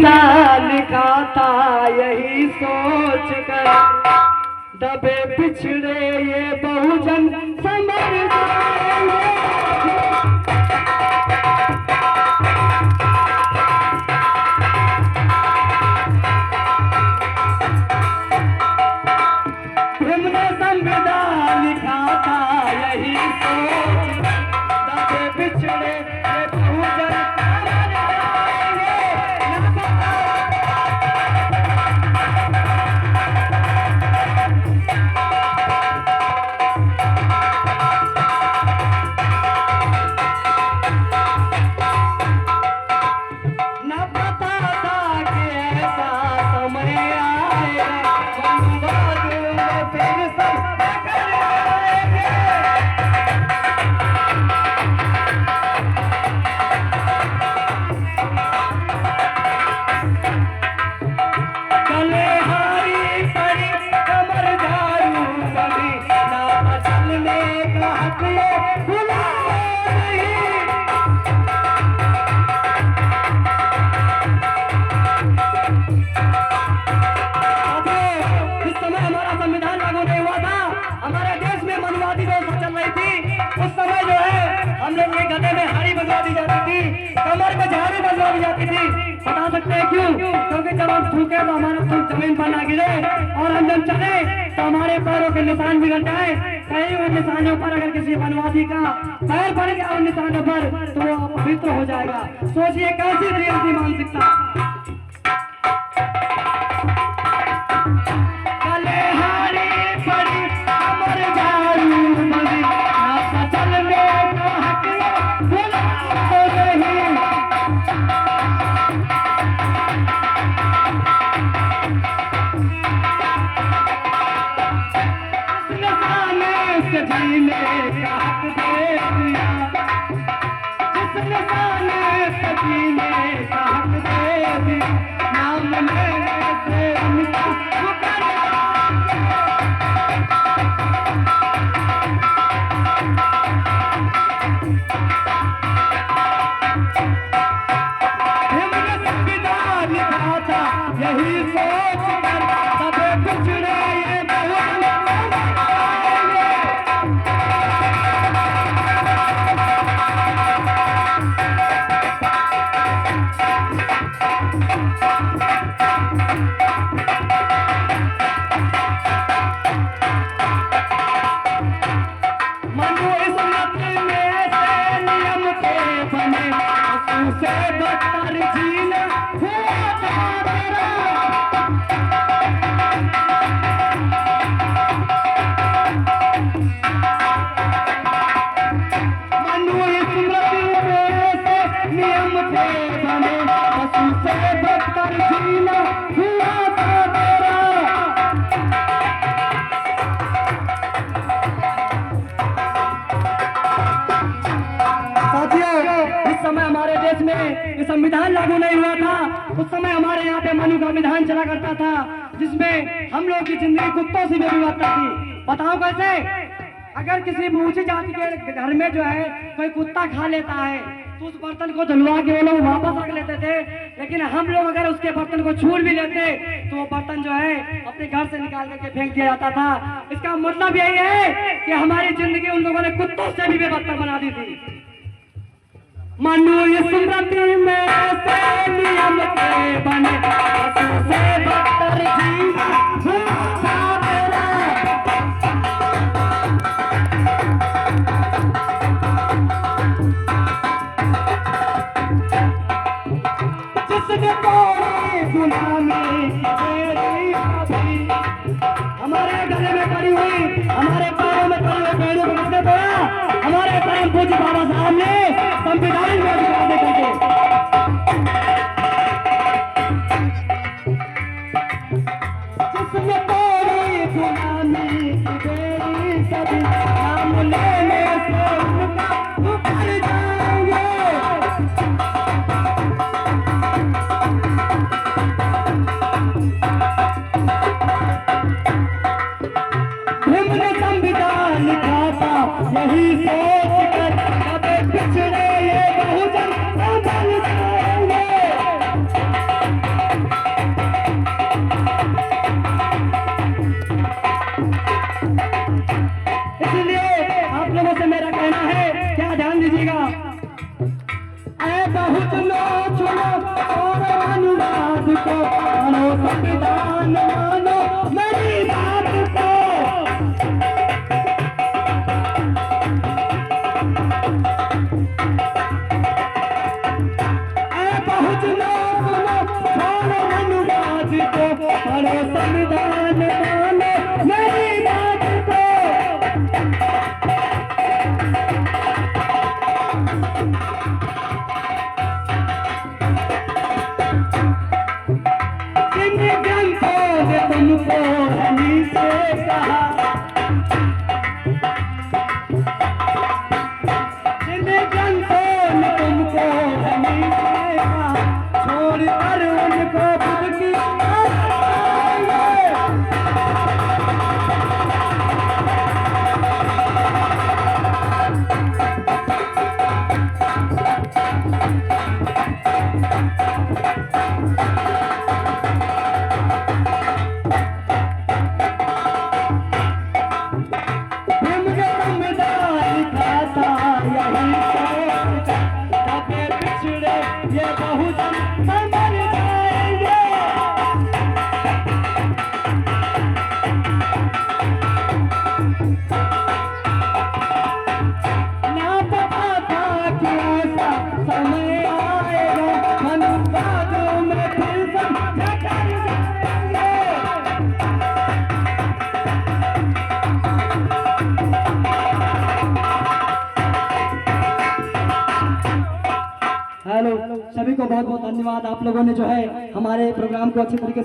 संविधान लिखा था यही सोच कर, दबे पिछड़े ये बहुजन समर जाएंगे। हमने संविधान लिखा था यही सोच, दबे पिछड़े ये बहुजन समर जाएंगे। न पता था कि ऐसा समय आएगा, बंदूक में फिर सब टकराएंगे। गले हारी पड़ी कमर झाड़ू बड़ी, ना चलने का हक ये भुलाओ नहीं। इस समय हमारा संविधान लागू नहीं हुआ था, हमारे देश में मनुवादी व्यवस्था चल रही थी। उस समय जो है हम लोग के गले में हारी बंधवा दी जाती थी, कमर में झाड़ी बंधवा दी जाती थी। बता सकते हैं क्यों? क्योंकि जब हम थूके तो हमारा थूक जमीन पर ना गिरे, और हम जब चले तो हमारे पैरों के निशान बिगड़ जाए। कहीं उन निशानों पर अगर किसी वनवादी का पैर पड़ गया उन निशानों पर तो वो अपवित्र हो जाएगा। सोचिए कैसी थी उनकी मानसिकता। गले हारी पड़ी कमर झाड़ू बड़ी, ना चलने का हक भुलाओ नहीं। जिस निशाने से जीने का हक दे दिया, जिस निशाने से जीने का हक दे दिया, नाम लेने से उनका मुकर हमने संविधान लिखा था यही सोच कर, दबे पिछड़े ये बहुजन समर जाएंगे। मनु इस मत में से नियम के बने, उससे बदतर जीना हुआ था तेरा। मनु इस मत में से नियम के बने, उससे बदतर जीना हुआ था तेरा। साथियों, इस समय हमारे देश में ये संविधान लागू नहीं हुआ था। उस समय हमारे यहाँ पे मनु का विधान चला करता था, जिसमें हम लोग की जिंदगी कुत्तों से भी बदतर थी। बताओ कैसे? अगर किसी ऊंची जाति के घर में जो है कोई कुत्ता खा लेता है तो उस बर्तन को धुलवा के वो लोग वापस रख लेते थे। लेकिन हम लोग अगर उसके बर्तन को छू भी लेते तो वो बर्तन जो है अपने घर से निकाल करके फेंक दिया जाता था। इसका मतलब यही है कि हमारी जिंदगी उन लोगों ने कुत्तों से भी बेबदतर बना दी थी। मनु इस स्मृति में से नियम के बने, उससे बदतर जीना हुआ था तेरा। जिसने तोड़ी गुलामी की बेड़ी कभी, हमारे गले में पड़ी हुई, हमारे पैरों में पड़ी हुई बेड़ों को किसने तोड़ा? हमारे परम पूज्य बाबा साहब ने संविधान में अधिकार दे करके। जिसने तोड़ी गुलामी की बेड़ी कभी, नाम लेने से उनका मुकर जाएंगे। हमने संविधान लिखा था यही सोच कर, दबे पिछड़े ये बहुजन इसलिए आप लोगों से मेरा कहना है, क्या ध्यान दीजिएगा। ऐ बहुत लोग सुनो और अनुवाद को, मानो संविधान मानो मेरी बात को। ऐ बहुत लोग सुनो और अनुवाद को, मानो संविधान मानो मेरी बात को। तुमको हमी से कहा, जिन ग्रंथों ने तुमको हमी से कहा, छोड़ कर उनको खुद की ये बहुजन समर जाएंगे। ना पता था कि ऐसा समय आएगा, मनुवादों में फिर समझ कर जाएंगे। हेलो, सभी को बहुत बहुत धन्यवाद। आप लोगों ने जो है हमारे प्रोग्राम को अच्छी तरीके से